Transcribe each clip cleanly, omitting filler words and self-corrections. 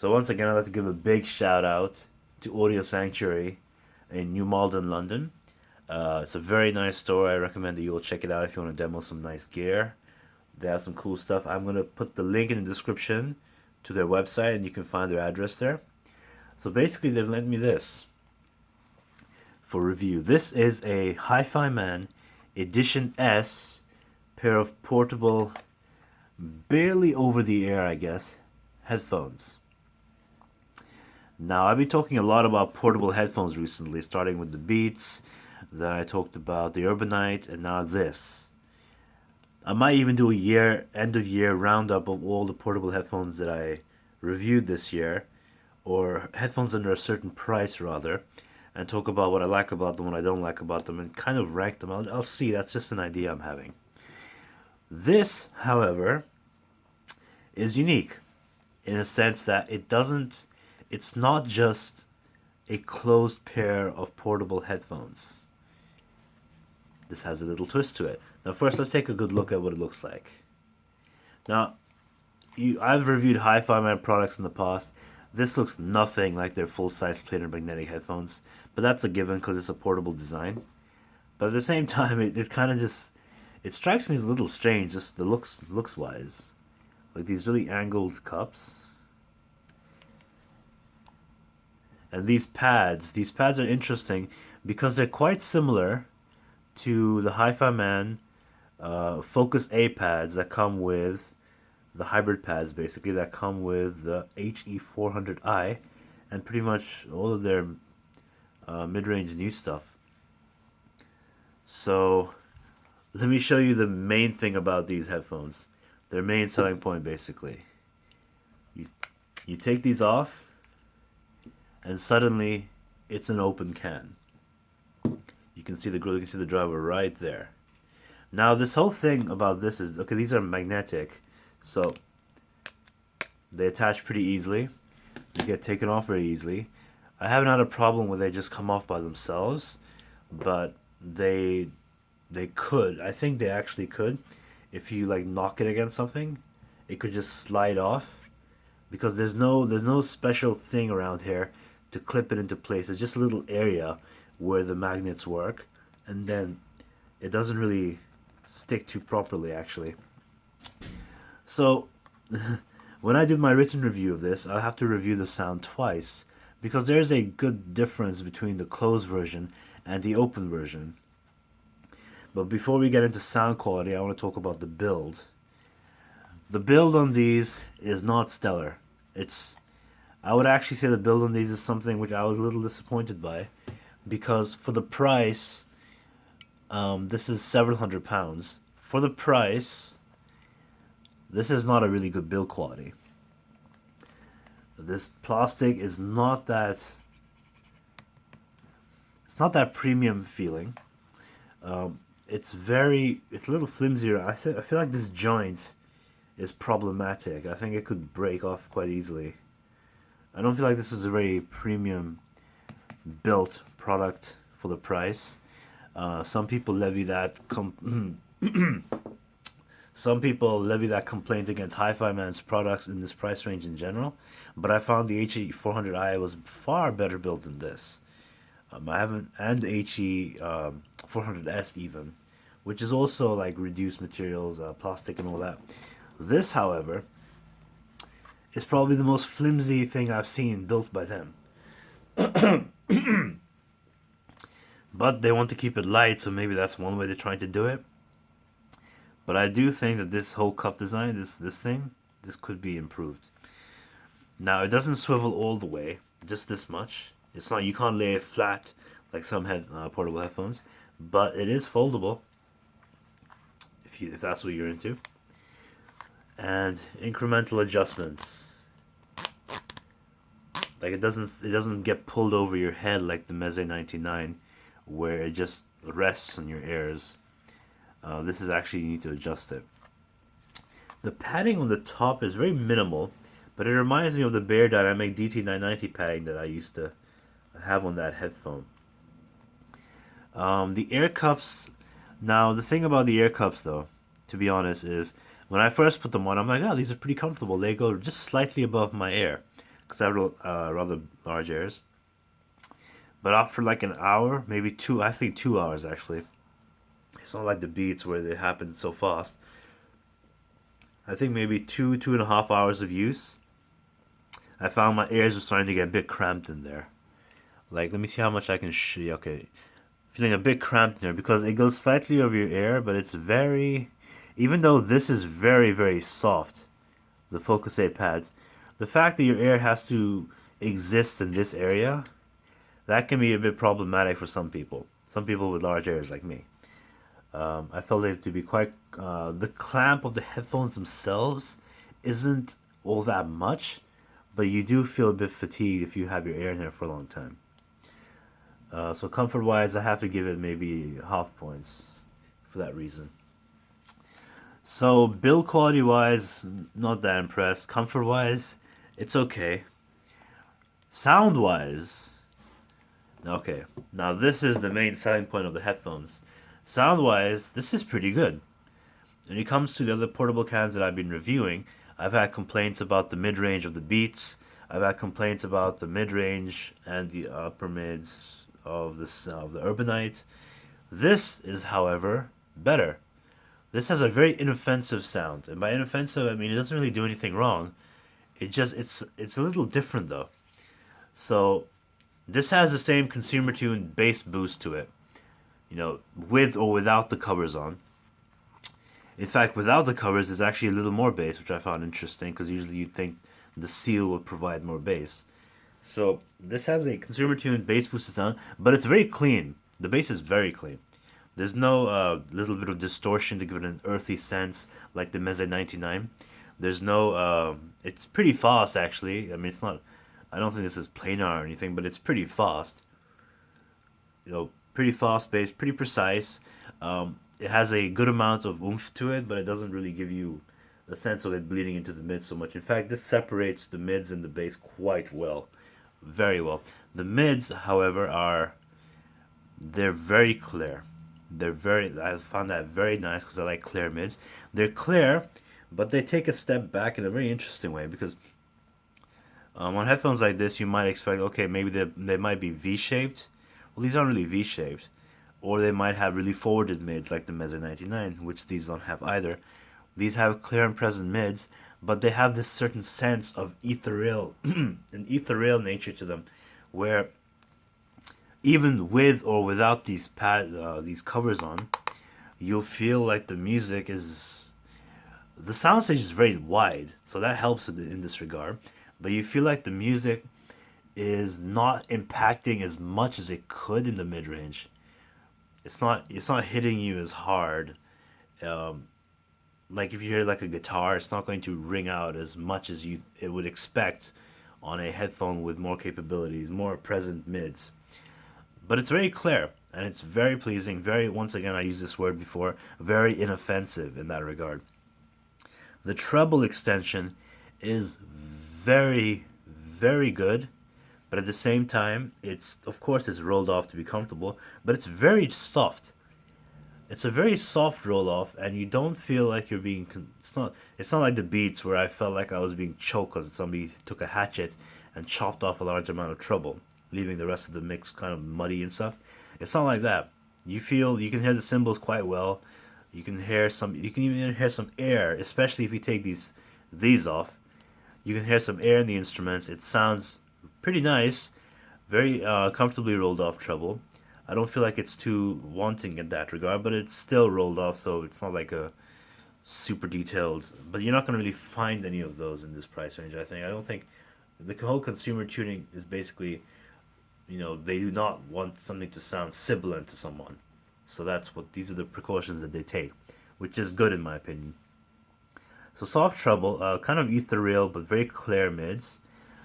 So once again, I'd like to give a big shout out to Audio Sanctuary in New Malden, London. It's a very nice store. I recommend that you all check it out if you want to demo some nice gear. They have some cool stuff. I'm going to put the link in the description to their website and you can find their address there. So basically, they've lent me this for review. This is a Hifiman Edition S pair of portable, barely over the air, I guess, headphones. Now, I've been talking a lot about portable headphones recently, starting with the Beats, then I talked about the Urbanite, and now this. I might even do a end of year roundup of all the portable headphones that I reviewed this year, or headphones under a certain price rather, and talk about what I like about them, what I don't like about them, and kind of rank them. I'll see, that's just an idea I'm having. This, however, is unique in a sense that it's not just a closed pair of portable headphones. This has a little twist to it. Now first, let's take a good look at what it looks like. Now, I've reviewed Hifiman products in the past. This looks nothing like their full-size planar magnetic headphones, but that's a given because it's a portable design. But at the same time, it kind of just, it strikes me as a little strange, just the looks wise. Like these really angled cups. And these pads are interesting because they're quite similar to the Hifiman Focus A pads that come with the hybrid pads, basically, that come with the HE400i and pretty much all of their mid-range new stuff. So let me show you the main thing about these headphones. Their main selling point, basically. You take these off, and suddenly it's an open can. You can see the grill, you can see the driver right there. Now this whole thing about this is, okay, these are magnetic, so they attach pretty easily. They get taken off very easily. I haven't had a problem where they just come off by themselves, but they could. I think they actually could. If you like knock it against something, it could just slide off because there's no special thing around here to clip it into place. It's just a little area where the magnets work, and then it doesn't really stick to properly actually. So when I do my written review of this, I'll have to review the sound twice because there's a good difference between the closed version and the open version. But before we get into sound quality, I want to talk about the build. The build on these is not stellar. I would actually say the build on these is something which I was a little disappointed by, because for the price, this is several £100s. For the price, this is not a really good build quality. This plastic is not that. It's not that premium feeling. It's a little flimsier. I feel like this joint is problematic. I think it could break off quite easily. I don't feel like this is a very premium built product for the price. Some people levy that complaint against Hifiman's products in this price range in general, but I found the HE400i was far better built than this. And the HE400S even, which is also like reduced materials, plastic and all that. This, however, is probably the most flimsy thing I've seen built by them. But they want to keep it light, so maybe that's one way they're trying to do it. But I do think that this whole cup design, this could be improved. Now, it doesn't swivel all the way, just this much. It's not, you can't lay it flat like some portable headphones, but it is foldable if that's what you're into. And incremental adjustments. Like it doesn't get pulled over your head like the Meze 99, where it just rests on your ears. This is actually, you need to adjust it. The padding on the top is very minimal, but it reminds me of the Bear Dynamic DT990 padding that I used to have on that headphone. The ear cups. Now the thing about the ear cups, though, to be honest, is when I first put them on, I'm like, oh, these are pretty comfortable. They go just slightly above my ear. because I have rather large ears. But after like an hour, maybe two, I think 2 hours actually. It's not like the Beats where they happen so fast. I think maybe 2.5 hours of use, I found my ears were starting to get a bit cramped in there. Like, let me see how much I can okay, feeling a bit cramped in there because it goes slightly over your ear, but it's very, even though this is very, very soft, the Focus 8 pads, the fact that your ear has to exist in this area, that can be a bit problematic for some people. Some people with large ears like me. I felt it to be quite. The clamp of the headphones themselves isn't all that much, but you do feel a bit fatigued if you have your ear in there for a long time. So comfort wise, I have to give it maybe half points for that reason. So build quality wise, not that impressed. Comfort wise, it's okay. Sound wise, okay. Now this is the main selling point of the headphones. Sound wise, this is pretty good. When it comes to the other portable cans that I've been reviewing, I've had complaints about the mid range of the Beats. I've had complaints about the mid range and the upper mids of the Urbanite. This is, however, better. This has a very inoffensive sound, and by inoffensive I mean it doesn't really do anything wrong. It's a little different though. So this has the same consumer tune bass boost to it, with or without the covers on. In fact, without the covers, there's actually a little more bass, which I found interesting because usually you'd think the seal would provide more bass. So this has a consumer tuned bass boosted sound, but it's very clean. The bass is very clean. There's no little bit of distortion to give it an earthy sense like the Meze 99. There's no. It's pretty fast actually. I mean, it's not. I don't think this is planar or anything, but it's pretty fast. Pretty fast bass, pretty precise. It has a good amount of oomph to it, but it doesn't really give you the sense of it bleeding into the mids so much. In fact, this separates the mids and the bass quite well, very well. The mids, however, they're very clear. I found that very nice because I like clear mids. They're clear, but they take a step back in a very interesting way because on headphones like this, you might expect, okay, maybe they might be V-shaped. Well, these aren't really V-shaped. Or they might have really forwarded mids like the Meze 99, which these don't have either. These have clear and present mids, but they have this certain sense of ethereal, an ethereal nature to them, where even with or without these covers on, you'll feel like the music is. The soundstage is very wide, so that helps in this regard. But you feel like the music is not impacting as much as it could in the mid range. It's not hitting you as hard. Like if you hear like a guitar, it's not going to ring out as much as it would expect on a headphone with more capabilities, more present mids. But it's very clear and it's very pleasing. Very, once again, I used this word before, very inoffensive in that regard. The treble extension is very, very good. But at the same time, of course it's rolled off to be comfortable, but it's very soft. It's a very soft roll off, and you don't feel like you're being. It's not like the Beats where I felt like I was being choked because somebody took a hatchet and chopped off a large amount of treble, leaving the rest of the mix kind of muddy and stuff. It's not like that. You can hear the cymbals quite well. You can even hear some air, especially if you take these off. You can hear some air in the instruments. It sounds pretty nice, very comfortably rolled off treble. I don't feel like it's too wanting in that regard, but it's still rolled off, so it's not like a super detailed. But you're not going to really find any of those in this price range. I don't think the whole consumer tuning is basically, they do not want something to sound sibilant to someone. So these are the precautions that they take, which is good in my opinion. So soft treble, kind of ethereal but very clear mids.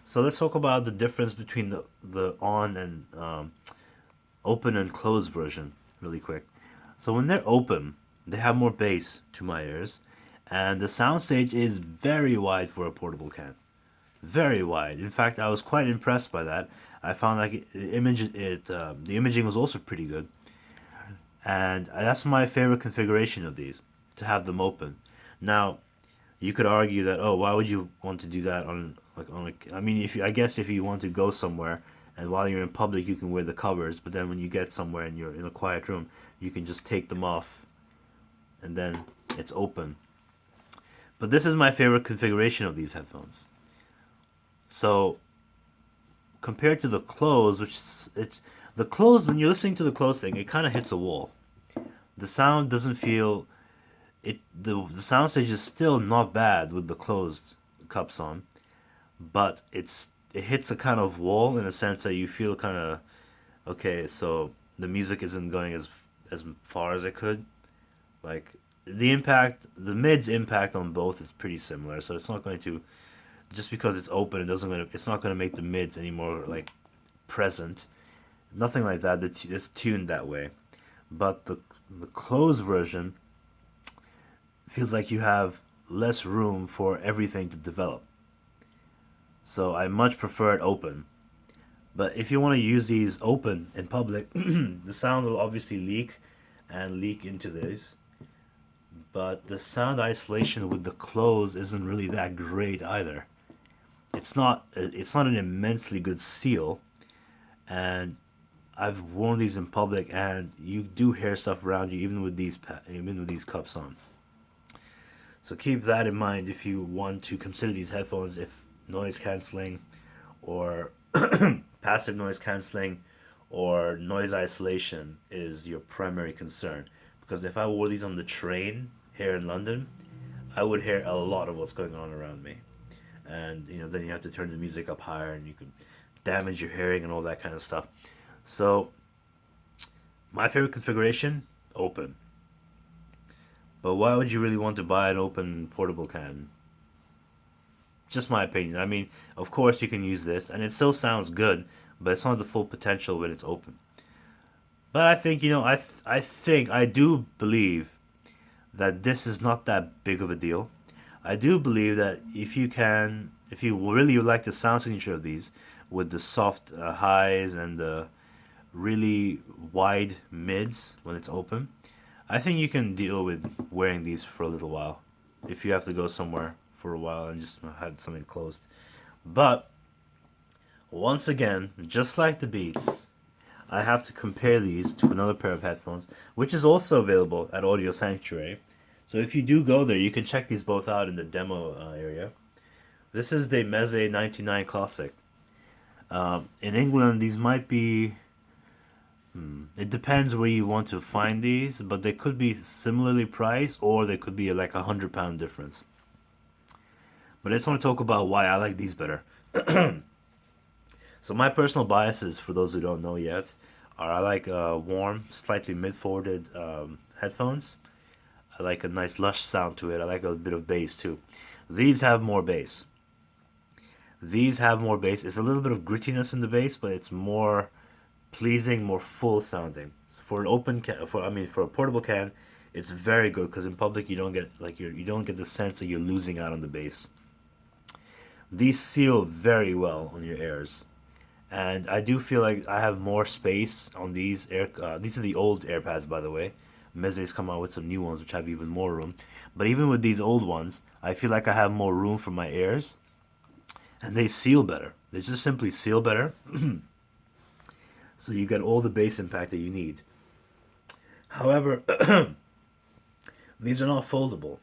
So let's talk about the difference between the on and open and closed version really quick. So when they're open, they have more bass to my ears, and the soundstage is very wide for a portable can. Very wide. In fact, I was quite impressed by that. I found like the imaging was also pretty good, and that's my favorite configuration of these, to have them open. Now, You could argue that, oh, why would you want to do that on I mean, if you, I guess if you want to go somewhere and while you're in public you can wear the covers, but then when you get somewhere and you're in a quiet room, you can just take them off and then it's open. But this is my favorite configuration of these headphones. So compared to the closed, which it's the closed, when you're listening to the closed thing, it kind of hits a wall. The sound doesn't feel it. The sound stage is still not bad with the closed cups on, but it hits a kind of wall in a sense that you feel kind of okay. So the music isn't going as far as it could. Like the mid's impact on both is pretty similar. So it's not going to, just because it's open, it's not going to make the mids any more like present. Nothing like that. It's tuned that way. But the closed version feels like you have less room for everything to develop. So I much prefer it open. But if you want to use these open in public, the sound will obviously leak into these. But the sound isolation with the closed isn't really that great either. It's not an immensely good seal, and I've worn these in public, and you do hear stuff around you even with these cups on. So keep that in mind if you want to consider these headphones, if noise canceling or passive noise canceling or noise isolation is your primary concern. Because if I wore these on the train here in London, I would hear a lot of what's going on around me. And then you have to turn the music up higher and you can damage your hearing and all that kind of stuff. So my favorite configuration, open. But why would you really want to buy an open portable can? Just my opinion. I mean, of course you can use this and it still sounds good, but it's not the full potential when it's open. But I think, I do believe that this is not that big of a deal. I do believe that if you really like the sound signature of these, with the soft highs and the really wide mids when it's open, I think you can deal with wearing these for a little while. If you have to go somewhere for a while and just have something closed. But, once again, just like the Beats, I have to compare these to another pair of headphones, which is also available at Audio Sanctuary. So if you do go there, you can check these both out in the demo area. This is the Meze 99 Classic. In England, these might be... it depends where you want to find these, but they could be similarly priced, or they could be like £100 difference. But I just want to talk about why I like these better. So my personal biases, for those who don't know yet, are I like warm, slightly mid-forwarded headphones. I like a nice lush sound to it. I like a bit of bass too. These have more bass. It's a little bit of grittiness in the bass, but it's more pleasing, more full sounding. For an open can, for a portable can, it's very good because in public you don't get the sense that you're losing out on the bass. These seal very well on your ears, and I do feel like I have more space on these these are the old AirPads, by the way. Meze's come out with some new ones which have even more room. But even with these old ones, I feel like I have more room for my ears, and they seal better. They just simply seal better. So you get all the bass impact that you need. However, these are not foldable.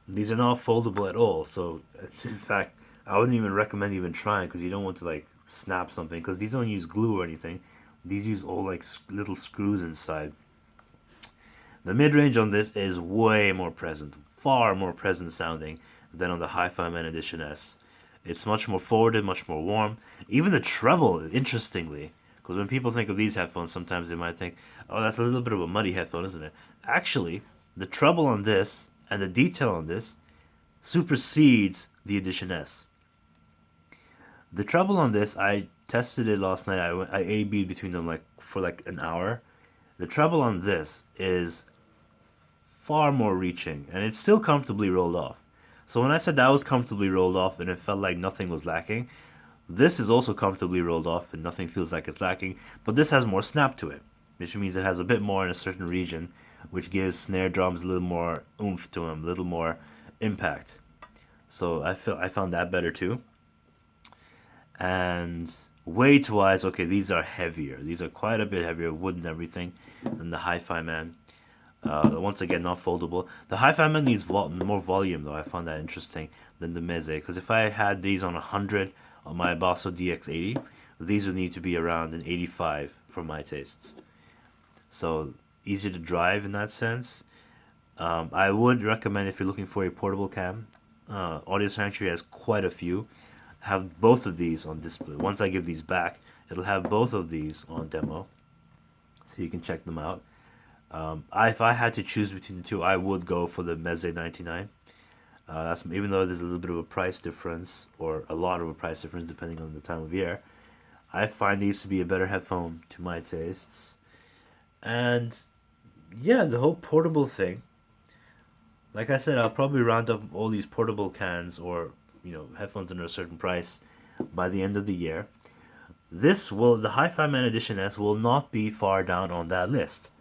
These are not foldable at all. So, in fact, I wouldn't even recommend even trying, because you don't want to like snap something, because these don't use glue or anything. These use all like little screws inside. The mid-range on this is way more present, far more present sounding than on the Hifiman Edition S. It's much more forwarded, much more warm. Even the treble, interestingly, because when people think of these headphones, sometimes they might think, oh, that's a little bit of a muddy headphone, isn't it? Actually, the treble on this and the detail on this supersedes the Edition S. The treble on this, I tested it last night. I A-B'd between them for an hour. The treble on this is far more reaching, and it's still comfortably rolled off. So when I said that was comfortably rolled off and it felt like nothing was lacking, this is also comfortably rolled off and nothing feels like it's lacking, but this has more snap to it, which means it has a bit more in a certain region, which gives snare drums a little more oomph to them, a little more impact. So I found that better too. And weight wise, okay, these are heavier. These are quite a bit heavier, wood and everything, than the Hifiman. Once again, not foldable. The Hifiman needs more volume though. I found that interesting than the Meze, because if I had these on 100 on my Basso DX80, these would need to be around an 85 for my tastes. So easier to drive in that sense. I would recommend, if you're looking for a portable cam, Audio Sanctuary has quite a few. Have both of these on display. Once I give these back, it'll have both of these on demo, so you can check them out. If I had to choose between the two, I would go for the Meze 99. That's even though there's a little bit of a price difference, or a lot of a price difference depending on the time of year. I find these to be a better headphone to my tastes. And yeah, the whole portable thing. Like I said, I'll probably round up all these portable cans or headphones under a certain price by the end of the year. The Hi-Fi-Man Edition S will not be far down on that list.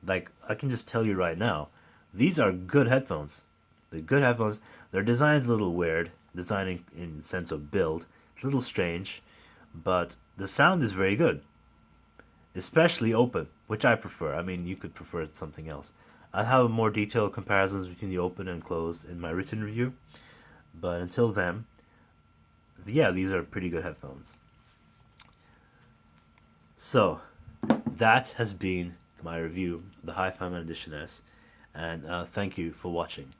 Like, I can just tell you right now, these are good headphones. They're good headphones. Their design's a little weird, designing in sense of build. It's a little strange, but the sound is very good. Especially open, which I prefer. I mean, you could prefer something else. I'll have more detailed comparisons between the open and closed in my written review. But until then, yeah, these are pretty good headphones. So, that has been my review of the Hi-Fi Man Edition S. And thank you for watching.